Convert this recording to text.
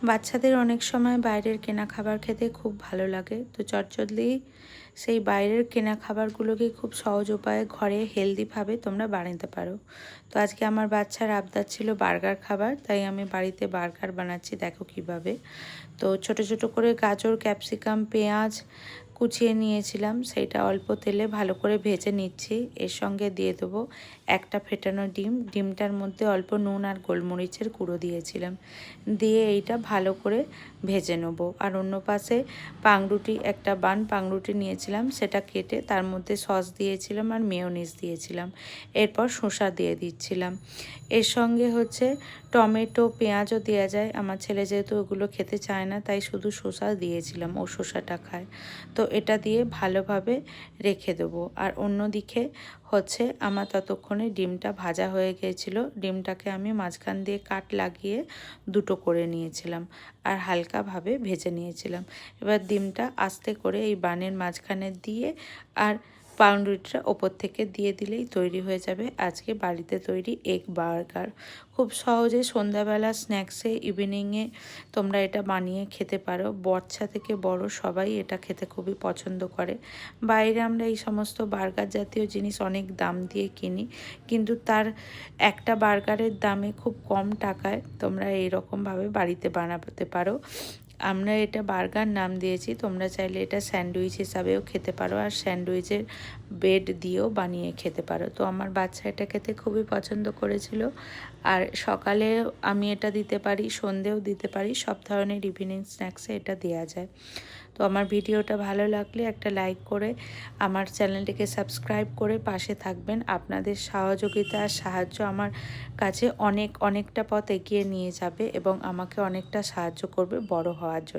বাচ্চাদের অনেক সময় বাইরের কেনা খাবার খেতে খুব ভালো লাগে, তো চটজলদি সেই বাইরের কেনা খাবারগুলোকে খুব সহজ উপায়ে ঘরে হেলদিভাবে তোমরা বানাতে পারো। তো আজকে আমার বাচ্চার আবদার ছিল বার্গার খাবার, তাই আমি বাড়িতে বার্গার বানাচ্ছি। দেখো কিভাবে। তো ছোট ছোট করে গাজর, ক্যাপসিকাম, পেঁয়াজ কুচিয়ে নিয়েছিলাম, সেইটা অল্প তেলে ভালো করে ভেজে নিচ্ছি। এর সঙ্গে দিয়ে দেবো একটা ফেটানো ডিম। ডিমটার মধ্যে অল্প নুন আর গোলমরিচের গুঁড়ো দিয়েছিলাম, দিয়ে এইটা ভালো করে ভেজে নেবো। আর অন্য পাশে পাউরুটি, একটা পাউরুটি নিয়েছিলাম, সেটা কেটে তার মধ্যে সস দিয়েছিলাম আর মেয়োনিজ দিয়েছিলাম। এরপর শসা দিয়ে দিচ্ছিলাম। এর সঙ্গে টমেটো, পেঁয়াজও দেওয়া যায়। আমার ছেলে যেহেতু ওগুলো খেতে চায় না, তাই শুধু শসা দিয়েছিলাম, ও শসাটা খায়। তো এটা দিয়ে ভালোভাবে রেখে দেবো। আর অন্যদিকে আমার ততক্ষণে ডিমটা ভাজা হয়ে গিয়েছিলো। ডিমটাকে আমি মাঝখান দিয়ে কাট লাগিয়ে দুটো করে নিয়েছিলাম আর হালকাভাবে ভেজে নিয়েছিলাম। এবার ডিমটা আস্তে করে এই বানের মাঝখানে দিয়ে আর পাউরুটিটা ওপর থেকে দিয়ে দিলেই তৈরি হয়ে যাবে আজকে বাড়িতে তৈরি এগ বার্গার। খুব সহজে সন্ধ্যাবেলা স্ন্যাক্সে, ইভিনিংয়ে তোমরা এটা বানিয়ে খেতে পারো। বাচ্চা থেকে বড় সবাই এটা খেতে খুবই পছন্দ করে। বাইরে আমরা এই সমস্ত বার্গার জাতীয় জিনিস অনেক দাম দিয়ে কিনি, কিন্তু তার একটা বার্গারের দামে খুব কম টাকায় তোমরা এইরকমভাবে বাড়িতে বানাতে পারো। আমরা এটা বার্গার নাম দিয়েছি, তোমরা চাইলে এটা স্যান্ডউইচ হিসাবেও খেতে পারো আর স্যান্ডউইচের ব্রেড দিয়েও বানিয়ে খেতে পারো। তো আমার বাচ্চা এটা খেতে খুবই পছন্দ করেছিল। আর সকালে আমি এটা দিতে পারি, সন্ধেও দিতে পারি, সব ধরনের ইভিনিং স্ন্যাক্সে এটা দেওয়া যায়। তো আমার ভিডিওটা ভালো লাগলে একটা লাইক করে আমার চ্যানেলটিকে সাবস্ক্রাইব করে পাশে থাকবেন। আপনাদের সহযোগিতা আর সাহায্য আমার কাছে অনেকটা পথ এগিয়ে নিয়ে যাবে এবং আমাকে অনেকটা সাহায্য করবে বড় হওয়ার জন্য।